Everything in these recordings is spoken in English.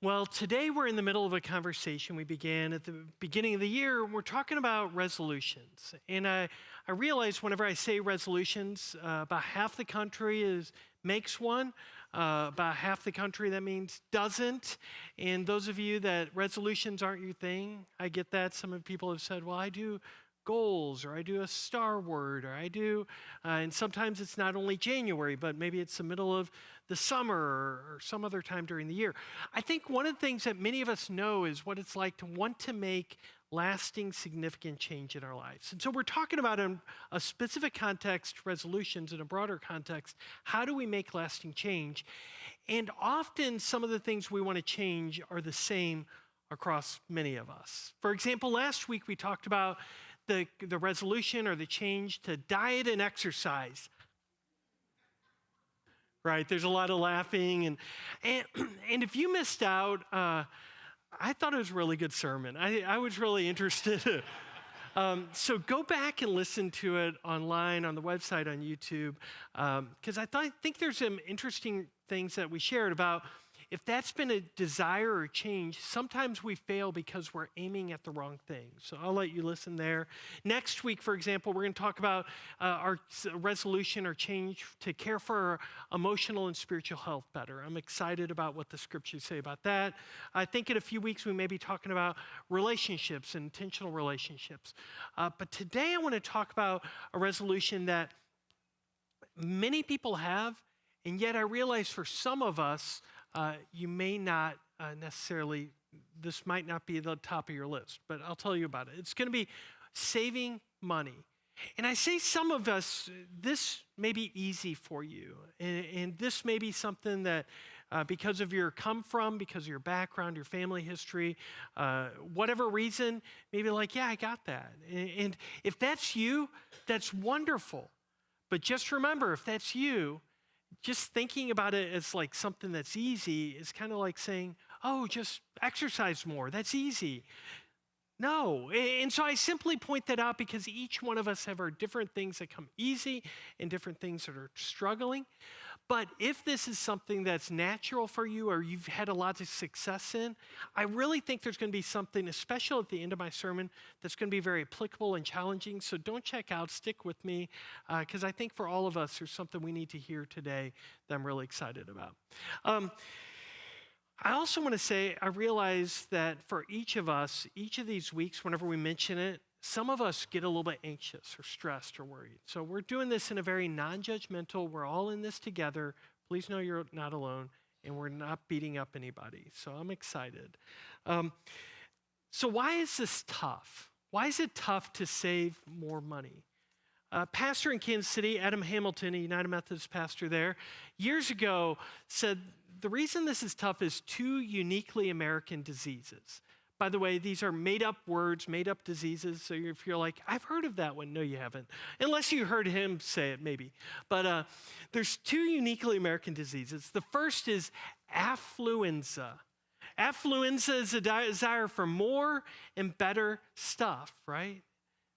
Well, today we're in the middle of a conversation we began at the beginning of the year. We're talking about resolutions. And I realize whenever I say resolutions, about half the country makes one. About half the country, that means doesn't. And those of you that resolutions aren't your thing, I get that. Some of the people have said, well, I do goals, or I do a star word, or I do, and sometimes it's not only January, but maybe it's the middle of the summer or some other time during the year. I think one of the things that many of us know is what it's like to want to make lasting, significant change in our lives. And so we're talking about in a specific context, resolutions in a broader context. How do we make lasting change? And often some of the things we want to change are the same across many of us. For example, last week we talked about the resolution or the change to diet and exercise. Right, there's a lot of laughing. And if you missed out, I thought it was a really good sermon. I was really interested. So go back and listen to it online, on the website, on YouTube, because I think there's some interesting things that we shared about if that's been a desire or change, sometimes we fail because we're aiming at the wrong thing. So I'll let you listen there. Next week, for example, we're going to talk about our resolution or change to care for our emotional and spiritual health better. I'm excited about what the scriptures say about that. I think in a few weeks we may be talking about relationships and intentional relationships. But today I want to talk about a resolution that many people have, and yet I realize for some of us, you may not necessarily, this might not be the top of your list, but I'll tell you about it. It's going to be saving money. And I say some of us, this may be easy for you. And this may be something that because of your come from, because of your background, your family history, whatever reason, maybe like, yeah, I got that. And if that's you, that's wonderful. But just remember, if that's you, just thinking about it as like something that's easy is kind of like saying, oh, just exercise more. That's easy. No. And so I simply point that out because each one of us have our different things that come easy and different things that are struggling. But if this is something that's natural for you or you've had a lot of success in, I really think there's going to be something, especially at the end of my sermon, that's going to be very applicable and challenging. So don't check out, stick with me, because I think for all of us, there's something we need to hear today that I'm really excited about. I also want to say, I realize that for each of us, each of these weeks, whenever we mention it, some of us get a little bit anxious or stressed or worried. So we're doing this in a very non-judgmental, we're all in this together. Please know you're not alone, and we're not beating up anybody. So I'm excited. So why is this tough? Why is it tough to save more money? Pastor in Kansas City, Adam Hamilton, a United Methodist pastor there, years ago said, the reason this is tough is two uniquely American diseases. By the way, these are made-up words, made-up diseases. So if you're like, I've heard of that one. No, you haven't. Unless you heard him say it, maybe. But there's two uniquely American diseases. The first is affluenza. Affluenza is a desire for more and better stuff, right?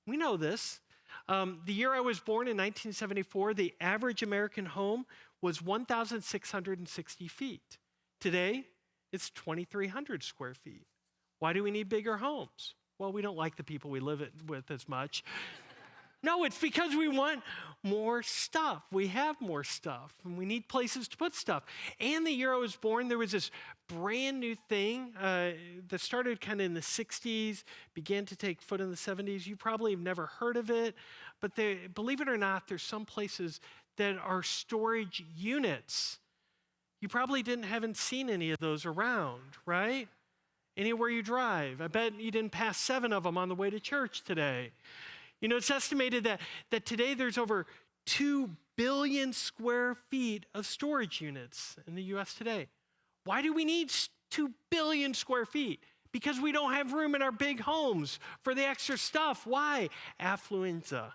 We know this. The year I was born in 1974, the average American home was 1,660 feet. Today, it's 2,300 square feet. Why do we need bigger homes? Well, we don't like the people we live with as much. No, it's because we want more stuff. We have more stuff, and we need places to put stuff. And the year I was born, there was this brand new thing that started kind of in the 60s, began to take foot in the 70s. You probably have never heard of it, but believe it or not, there's some places that are storage units. You probably haven't seen any of those around, right? Anywhere you drive. I bet you didn't pass 7 of them on the way to church today. You know, it's estimated that today there's over 2 billion square feet of storage units in the U.S. today. Why do we need 2 billion square feet? Because we don't have room in our big homes for the extra stuff. Why? Affluenza.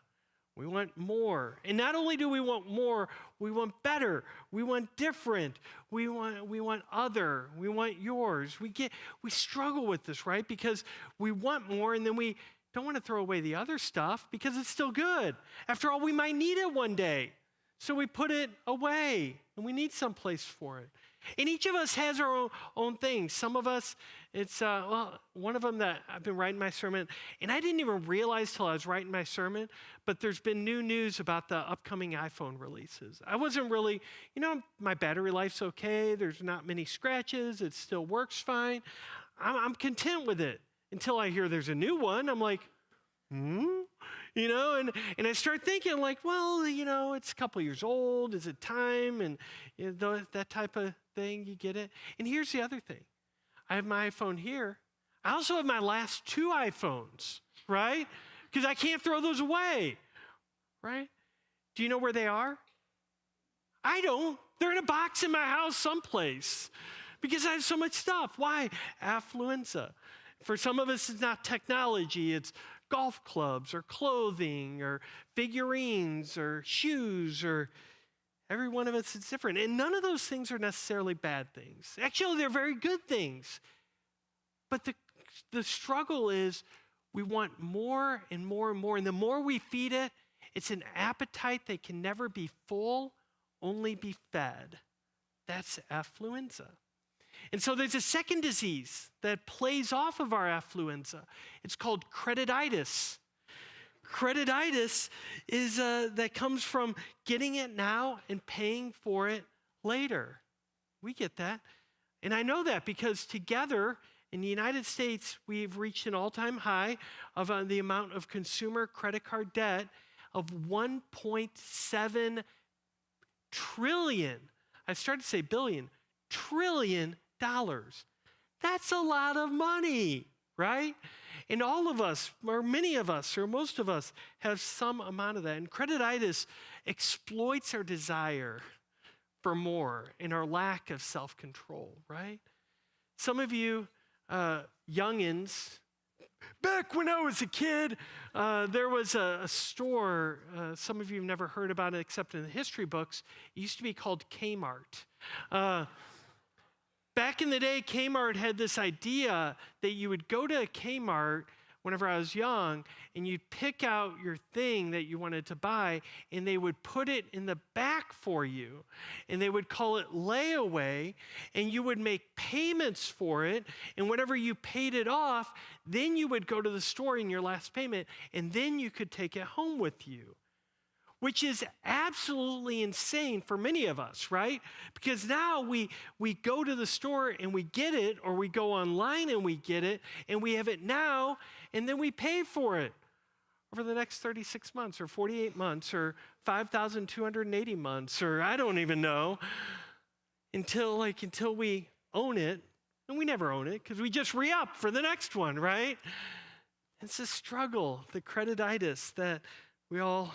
We want more. And not only do we want more, we want better. We want different. We want other. We want yours. We struggle with this, right? Because we want more, and then we don't want to throw away the other stuff because it's still good. After all, we might need it one day. So we put it away, and we need some place for it. And each of us has our own things. Some of us, it's, one of them that I've been writing my sermon, and I didn't even realize till I was writing my sermon, but there's been new news about the upcoming iPhone releases. I wasn't really, my battery life's okay. There's not many scratches. It still works fine. I'm content with it until I hear there's a new one. I'm like, and I start thinking like, well, it's a couple years old. Is it time? And that type of thing, you get it? And here's the other thing. I have my iPhone here. I also have my last 2 iPhones, right? Because I can't throw those away, right? Do you know where they are? I don't. They're in a box in my house someplace because I have so much stuff. Why? Affluenza. For some of us, it's not technology. It's golf clubs or clothing or figurines or shoes, or every one of us is different. And none of those things are necessarily bad things. Actually, they're very good things. But the struggle is we want more and more and more. And the more we feed it, it's an appetite that can never be full, only be fed. That's affluenza. And so there's a second disease that plays off of our affluenza. It's called credititis. Credititis is that comes from getting it now and paying for it later. We get that. And I know that because together in the United States, we've reached an all-time high of the amount of consumer credit card debt of $1.7 trillion. I started to say billion, trillion dollars. That's a lot of money, right? And all of us, or many of us, or most of us, have some amount of that. And credititis exploits our desire for more and our lack of self-control, right? Some of you youngins, back when I was a kid, there was a store, some of you have never heard about it except in the history books. It used to be called Kmart. Back in the day, Kmart had this idea that you would go to a Kmart whenever I was young, and you'd pick out your thing that you wanted to buy, and they would put it in the back for you, and they would call it layaway, and you would make payments for it, and whenever you paid it off, then you would go to the store in your last payment, and then you could take it home with you. Which is absolutely insane for many of us, right? Because now we go to the store and we get it, or we go online and we get it, and we have it now, and then we pay for it over the next 36 months or 48 months or 5,280 months, or I don't even know, until we own it. And we never own it because we just re-up for the next one, right? It's a struggle, the credititis that we all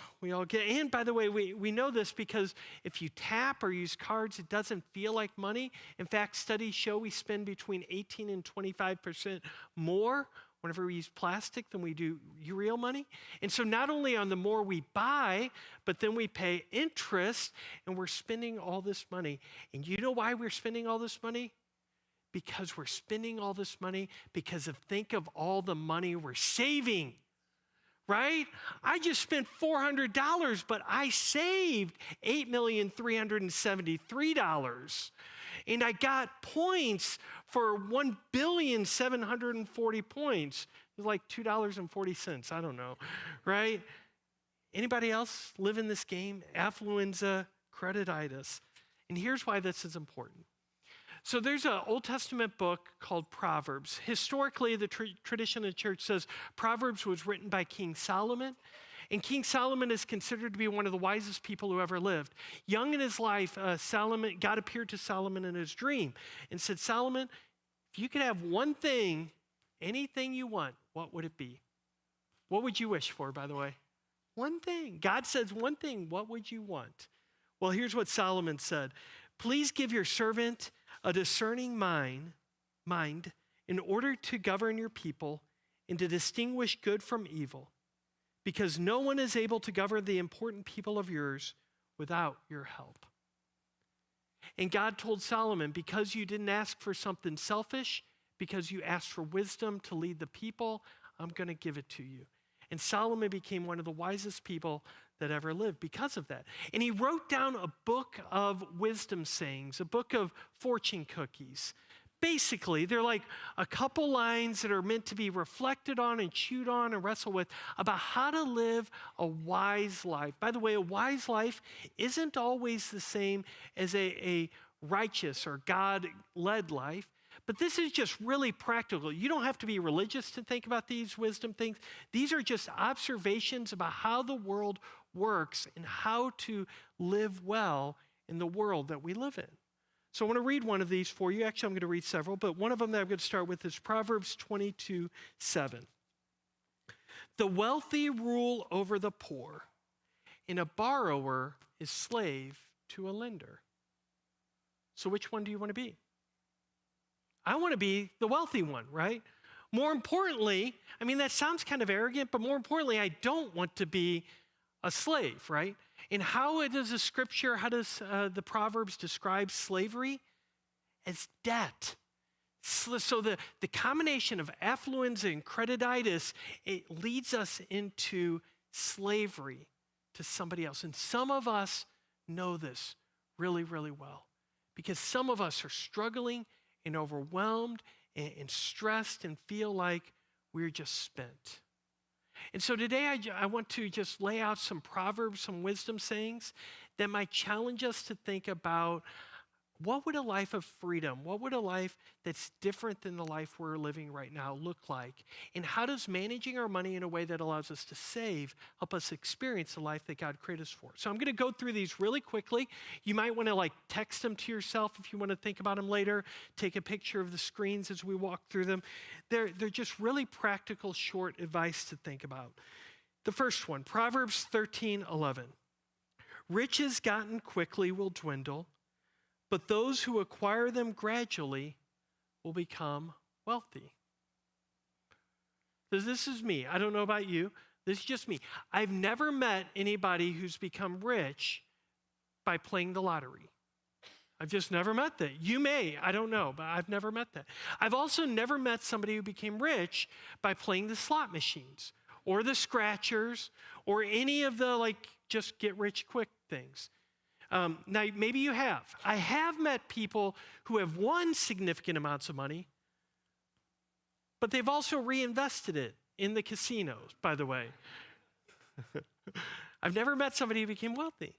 get. And by the way, we know this because if you tap or use cards, it doesn't feel like money. In fact, studies show we spend between 18 and 25% more whenever we use plastic than we do real money. And so not only on the more we buy, but then we pay interest, and we're spending all this money. And you know why we're spending all this money? Because we're spending all this money because think of all the money we're saving. Right? I just spent $400, but I saved $8,373,000. And I got points for 1,740 points. It was like $2.40. I don't know. Right? Anybody else live in this game? Affluenza, credititis. And here's why this is important. So there's an Old Testament book called Proverbs. Historically, the tradition of the church says Proverbs was written by King Solomon. And King Solomon is considered to be one of the wisest people who ever lived. Young in his life, God appeared to Solomon in his dream and said, Solomon, if you could have one thing, anything you want, what would it be? What would you wish for, by the way? One thing. God says one thing. What would you want? Well, here's what Solomon said. Please give your servant a discerning mind in order to govern your people and to distinguish good from evil, because no one is able to govern the important people of yours without your help. And God told Solomon, because you didn't ask for something selfish, because you asked for wisdom to lead the people, I'm going to give it to you. And Solomon became one of the wisest people that ever lived because of that. And he wrote down a book of wisdom sayings, a book of fortune cookies. Basically, they're like a couple lines that are meant to be reflected on and chewed on and wrestled with about how to live a wise life. By the way, a wise life isn't always the same as a righteous or God-led life, but this is just really practical. You don't have to be religious to think about these wisdom things. These are just observations about how the world works and how to live well in the world that we live in. So I want to read one of these for you. Actually, I'm going to read several, but one of them that I'm going to start with is Proverbs 22:7. The wealthy rule over the poor, and a borrower is slave to a lender. So which one do you want to be? I want to be the wealthy one, right? More importantly, I mean, that sounds kind of arrogant, but more importantly, I don't want to be a slave, right? And how does the scripture, how does the Proverbs describe slavery? As debt. So the combination of affluence and credititis, it leads us into slavery to somebody else. And some of us know this really, really well because some of us are struggling and overwhelmed and stressed and feel like we're just spent. And so today I want to just lay out some proverbs, some wisdom sayings that might challenge us to think about what would a life of freedom, what would a life that's different than the life we're living right now look like? And how does managing our money in a way that allows us to save help us experience the life that God created us for? So I'm going to go through these really quickly. You might want to text them to yourself if you want to think about them later. Take a picture of the screens as we walk through them. They're just really practical, short advice to think about. The first one, Proverbs 13:11. Riches gotten quickly will dwindle, but those who acquire them gradually will become wealthy. This is me. I don't know about you. This is just me. I've never met anybody who's become rich by playing the lottery. I've just never met that. You may, I don't know, but I've never met that. I've also never met somebody who became rich by playing the slot machines or the scratchers or any of the just get rich quick things. Now, maybe you have. I have met people who have won significant amounts of money, but they've also reinvested it in the casinos, by the way. I've never met somebody who became wealthy.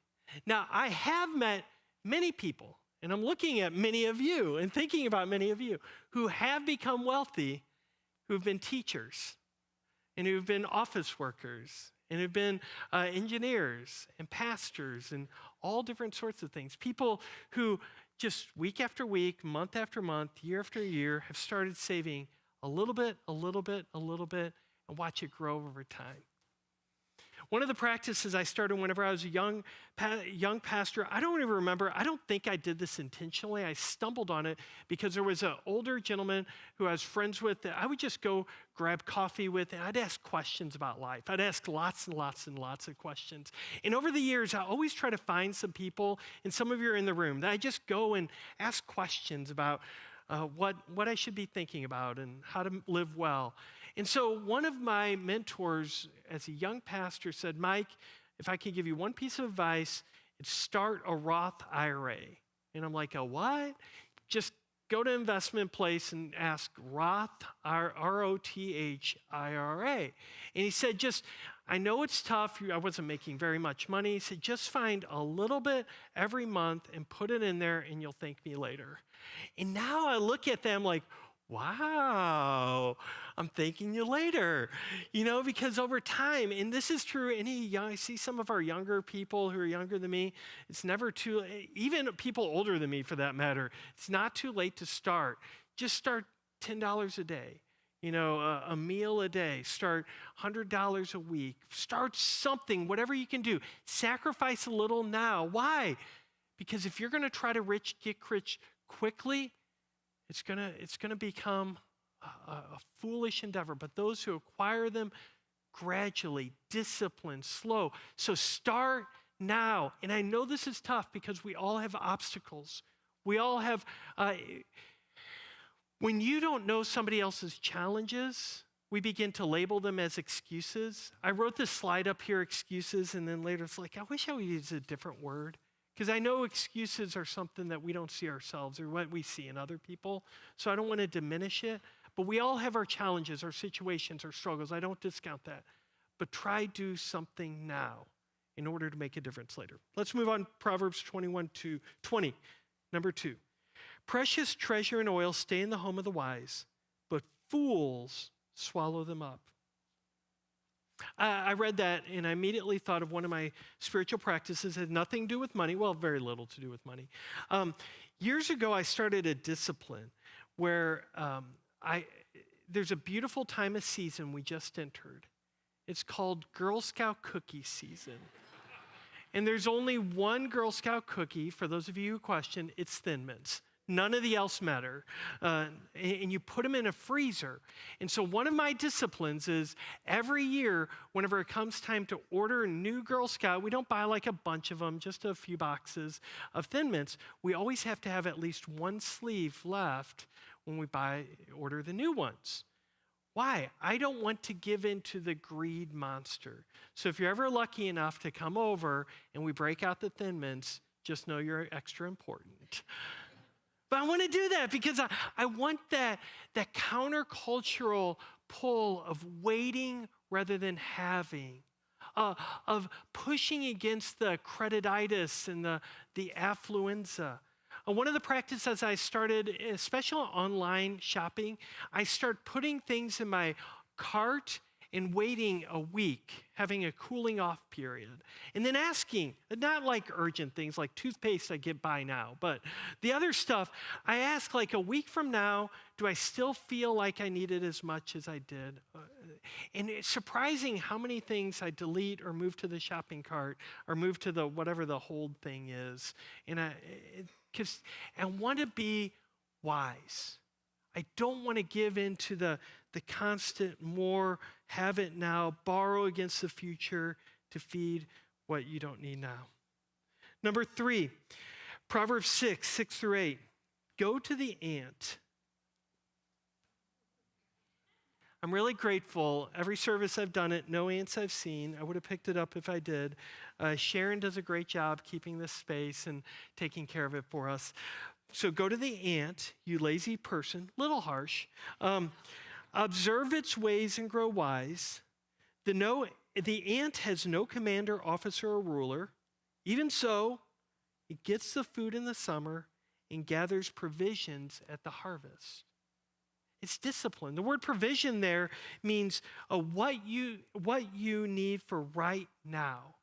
Now, I have met many people, and I'm looking at many of you and thinking about many of you who have become wealthy, who've been teachers and who've been office workers and who've been engineers and pastors and all different sorts of things. People who just week after week, month after month, year after year have started saving a little bit, a little bit, a little bit, and watch it grow over time. One of the practices I started whenever I was a young pastor, I don't even remember, I don't think I did this intentionally. I stumbled on it because there was an older gentleman who I was friends with that I would just go grab coffee with, and I'd ask questions about life. I'd ask lots and lots and lots of questions. And over the years, I always try to find some people, and some of you are in the room, that I just go and ask questions about what I should be thinking about and how to live well. And so one of my mentors as a young pastor said, Mike, if I could give you one piece of advice, it's start a Roth IRA. And I'm like, a what? Just go to investment place and ask Roth, R-O-T-H IRA. And he said, I know it's tough. I wasn't making very much money. He said, just find a little bit every month and put it in there and you'll thank me later. And now I look at them like, wow, I'm thanking you later, because over time, and this is true, I see some of our younger people who are younger than me, it's never too, even people older than me for that matter, it's not too late to start. Just start $10 a day, a meal a day, start $100 a week, start something, whatever you can do. Sacrifice a little now. Why? Because if you're going to try to get rich quickly, it's gonna become a foolish endeavor. But those who acquire them gradually, disciplined, slow. So start now. And I know this is tough because we all have obstacles. We all have, when you don't know somebody else's challenges, we begin to label them as excuses. I wrote this slide up here, excuses, and then later it's like, I wish I would use a different word. Because I know excuses are something that we don't see ourselves or what we see in other people. So I don't want to diminish it. But we all have our challenges, our situations, our struggles. I don't discount that. But try do something now in order to make a difference later. Let's move on. Proverbs 21:20. Number 2. Precious treasure and oil stay in the home of the wise, but fools swallow them up. I read that and I immediately thought of one of my spiritual practices. It had nothing to do with money. Well, very little to do with money. Years ago, I started a discipline where there's a beautiful time of season we just entered. It's called Girl Scout cookie season. And there's only one Girl Scout cookie, for those of you who question, it's Thin Mints. None of the else matter. And you put them in a freezer. And so one of my disciplines is every year, whenever it comes time to order a new Girl Scout, we don't buy like a bunch of them, just a few boxes of Thin Mints. We always have to have at least one sleeve left when we order the new ones. Why? I don't want to give in to the greed monster. So if you're ever lucky enough to come over and we break out the Thin Mints, just know you're extra important. But I want to do that because I want that countercultural pull of waiting rather than having, of pushing against the credititis and the affluenza. One of the practices I started, especially online shopping, I start putting things in my cart and waiting a week, having a cooling off period. And then asking, not like urgent things like toothpaste I get by now, but the other stuff, I ask like a week from now, do I still feel like I need it as much as I did? And it's surprising how many things I delete or move to the shopping cart or move to the whatever the hold thing is. And because I want to be wise. I don't want to give in to the constant more, have it now, borrow against the future to feed what you don't need now. Number 3, Proverbs 6:6-8. Go to the ant. I'm really grateful. Every service I've done it, no ants I've seen. I would have picked it up if I did. Sharon does a great job keeping this space and taking care of it for us. So go to the ant, you lazy person, little harsh. Observe its ways and grow wise. The ant has no commander, officer, or ruler. Even so, it gets the food in the summer and gathers provisions at the harvest. It's discipline. The word provision there means what you need for right now,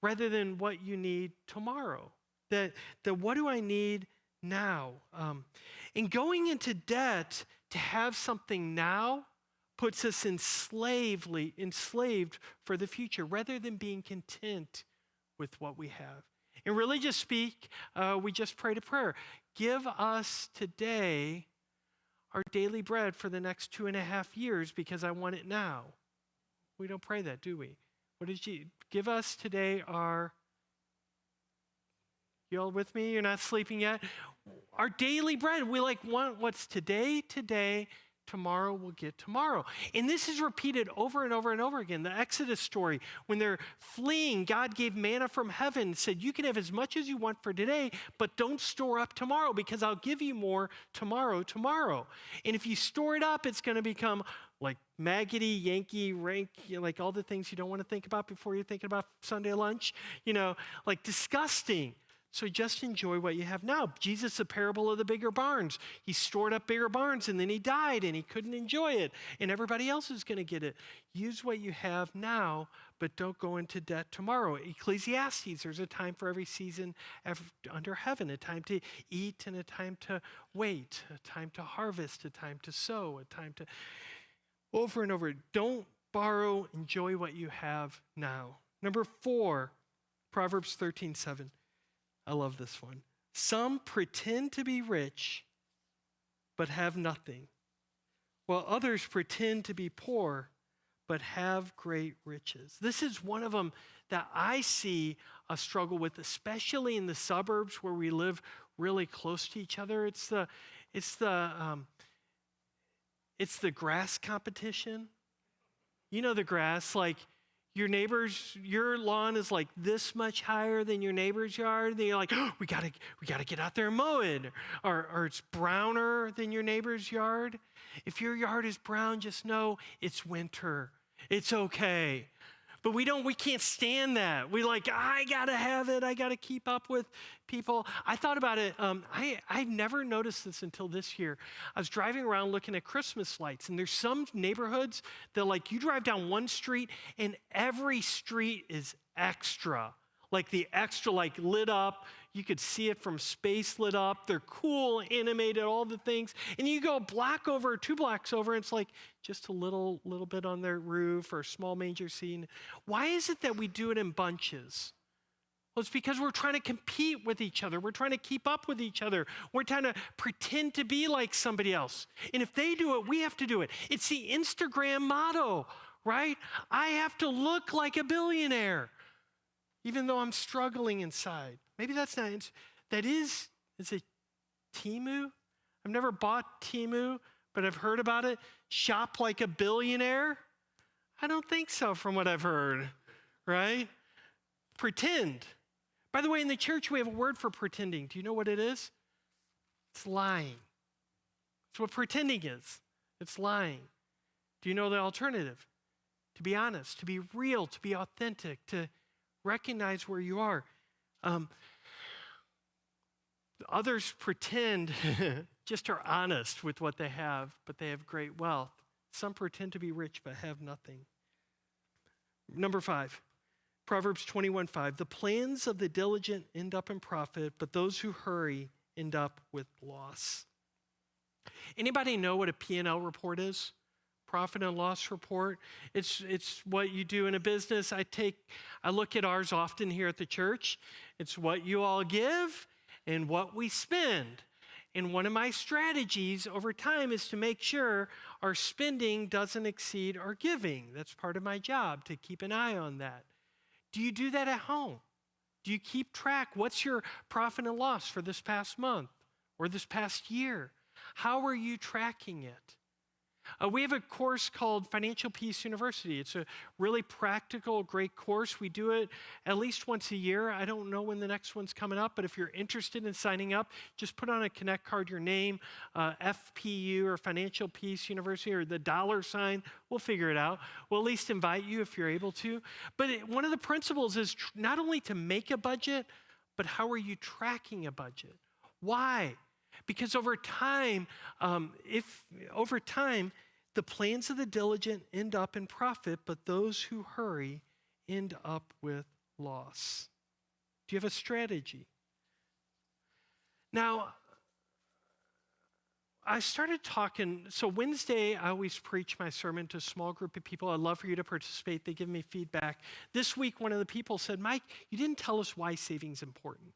rather than what you need tomorrow. That what do I need now? And going into debt to have something now puts us enslaved for the future, rather than being content with what we have. In religious speak, we just prayed a prayer. Give us today our daily bread for the next 2.5 years because I want it now. We don't pray that, do we? What did you give us today you all with me? You're not sleeping yet? Our daily bread. We want what's today, tomorrow we'll get tomorrow. And this is repeated over and over and over again. The Exodus story, when they're fleeing, God gave manna from heaven, said, you can have as much as you want for today, but don't store up tomorrow because I'll give you more tomorrow. And if you store it up, it's going to become like maggoty, Yankee, rank, like all the things you don't want to think about before you're thinking about Sunday lunch, like disgusting. So just enjoy what you have now. Jesus, the parable of the bigger barns. He stored up bigger barns and then he died and he couldn't enjoy it. And everybody else is going to get it. Use what you have now, but don't go into debt tomorrow. Ecclesiastes, there's a time for every season under heaven, a time to eat and a time to wait, a time to harvest, a time to sow, a time to over and over. Don't borrow, enjoy what you have now. Number 4, Proverbs 13:7. I love this one. Some pretend to be rich, but have nothing, while others pretend to be poor, but have great riches. This is one of them that I see a struggle with, especially in the suburbs where we live really close to each other. It's the It's the grass competition. You know the grass, like your lawn is like this much higher than your neighbor's yard. And you're like, oh, we gotta get out there and mow it. Or it's browner than your neighbor's yard. If your yard is brown, just know it's winter. It's okay. But we can't stand that. We like, I gotta have it. I gotta keep up with people. I thought about it. I never noticed this until this year. I was driving around looking at Christmas lights, and there's some neighborhoods that like you drive down one street and every street is extra. Like the extra, like lit up. You could see it from space lit up. They're cool, animated, all the things. And you go a block over, 2 blocks over, and it's like just a little bit on their roof or a small manger scene. Why is it that we do it in bunches? Well, it's because we're trying to compete with each other. We're trying to keep up with each other. We're trying to pretend to be like somebody else. And if they do it, we have to do it. It's the Instagram motto, right? I have to look like a billionaire, even though I'm struggling inside. Maybe that's not, is it Temu? I've never bought Temu, but I've heard about it. Shop like a billionaire? I don't think so from what I've heard, right? Pretend. By the way, in the church, we have a word for pretending. Do you know what it is? It's lying. It's what pretending is. It's lying. Do you know the alternative? To be honest, to be real, to be authentic, to recognize where you are. Others pretend just are honest with what they have, but they have great wealth. Some pretend to be rich but have nothing. Number 5, Proverbs 21:5. The plans of the diligent end up in profit, but those who hurry end up with loss. Anybody know what a P&L report is? Profit and loss report. It's what you do in a business. I look at ours often here at the church. It's what you all give and what we spend. And one of my strategies over time is to make sure our spending doesn't exceed our giving. That's part of my job, to keep an eye on that. Do you do that at home? Do you keep track? What's your profit and loss for this past month or this past year? How are you tracking it? We have a course called Financial Peace University. It's a really practical, great course. We do it at least once a year. I don't know when the next one's coming up, but if you're interested in signing up, just put on a Connect card your name, FPU or Financial Peace University or the $. We'll figure it out. We'll at least invite you if you're able to. But one of the principles is not only to make a budget, but how are you tracking a budget? Why? Because over time, the plans of the diligent end up in profit, but those who hurry end up with loss. Do you have a strategy? Now, I started talking, so Wednesday, I always preach my sermon to a small group of people. I'd love for you to participate. They give me feedback. This week, one of the people said, Mike, you didn't tell us why saving's important.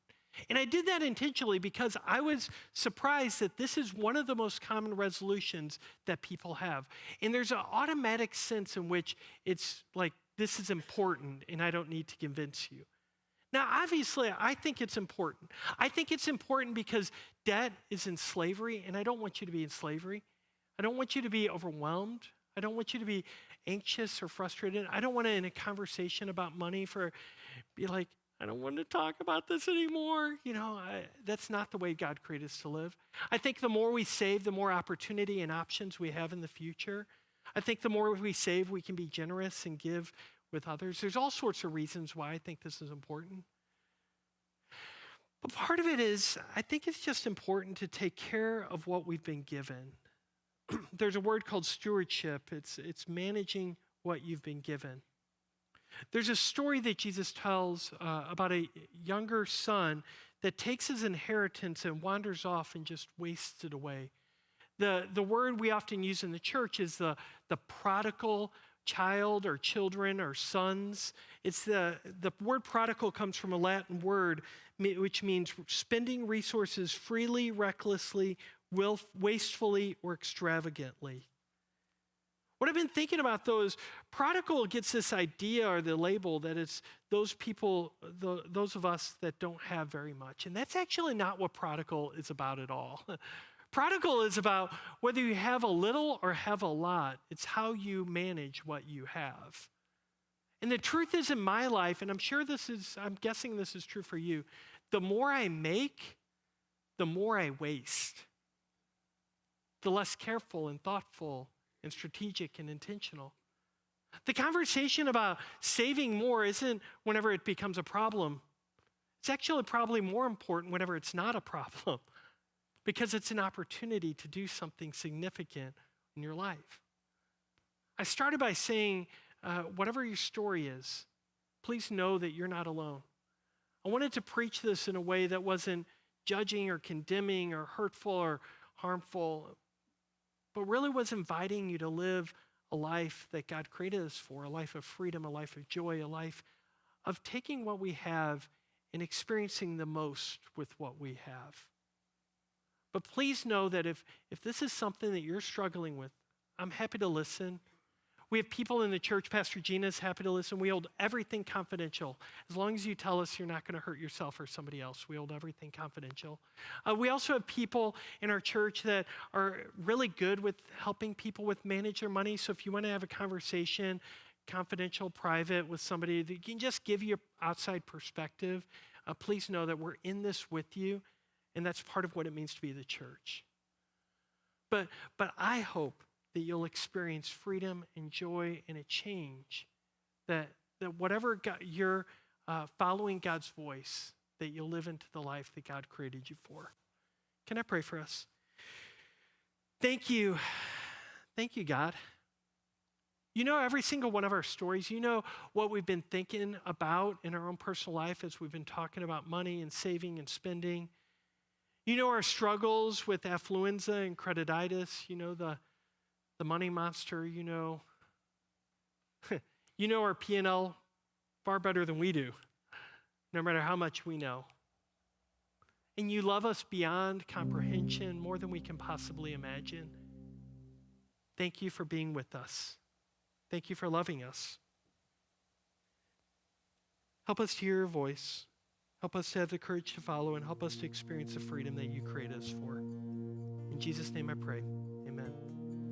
And I did that intentionally because I was surprised that this is one of the most common resolutions that people have. And there's an automatic sense in which it's like, this is important and I don't need to convince you. Now, obviously, I think it's important. I think it's important because debt is in slavery, and I don't want you to be in slavery. I don't want you to be overwhelmed. I don't want you to be anxious or frustrated. I don't want to, in a conversation about money, be like, I don't want to talk about this anymore. That's not the way God created us to live. I think the more we save, the more opportunity and options we have in the future. I think the more we save, we can be generous and give with others. There's all sorts of reasons why I think this is important. But part of it is, I think it's just important to take care of what we've been given. There's a word called stewardship. It's managing what you've been given. There's a story that Jesus tells about a younger son that takes his inheritance and wanders off and just wastes it away. The word we often use in the church is the prodigal child or children or sons. It's the word prodigal comes from a Latin word which means spending resources freely, recklessly, wastefully, or extravagantly. What I've been thinking about, though, is prodigal gets this idea or the label that it's those people, those of us that don't have very much. And that's actually not what prodigal is about at all. Prodigal is about whether you have a little or have a lot. It's how you manage what you have. And the truth is, in my life, and I'm guessing this is true for you, the more I make, the more I waste. The less careful and thoughtful and strategic and intentional. The conversation about saving more isn't whenever it becomes a problem. It's actually probably more important whenever it's not a problem, because it's an opportunity to do something significant in your life. I started by saying, whatever your story is, please know that you're not alone. I wanted to preach this in a way that wasn't judging or condemning or hurtful or harmful, but really was inviting you to live a life that God created us for, a life of freedom, a life of joy, a life of taking what we have and experiencing the most with what we have. But please know that if this is something that you're struggling with, I'm happy to listen. We have people in the church, Pastor Gina's happy to listen. We hold everything confidential. As long as you tell us you're not going to hurt yourself or somebody else, we hold everything confidential. We also have people in our church that are really good with helping people with manage their money. So if you want to have a conversation, confidential, private, with somebody that can just give you an outside perspective, please know that we're in this with you, and that's part of what it means to be the church. But I hope that you'll experience freedom and joy and a change, that whatever you're following God's voice, that you'll live into the life that God created you for. Can I pray for us? Thank you. Thank you, God. You know every single one of our stories. You know what we've been thinking about in our own personal life as we've been talking about money and saving and spending. You know our struggles with affluenza and credititis. You know the money monster, you know our P&L far better than we do, no matter how much we know. And you love us beyond comprehension, more than we can possibly imagine. Thank you for being with us. Thank you for loving us. Help us to hear your voice. Help us to have the courage to follow, and help us to experience the freedom that you created us for. In Jesus' name I pray.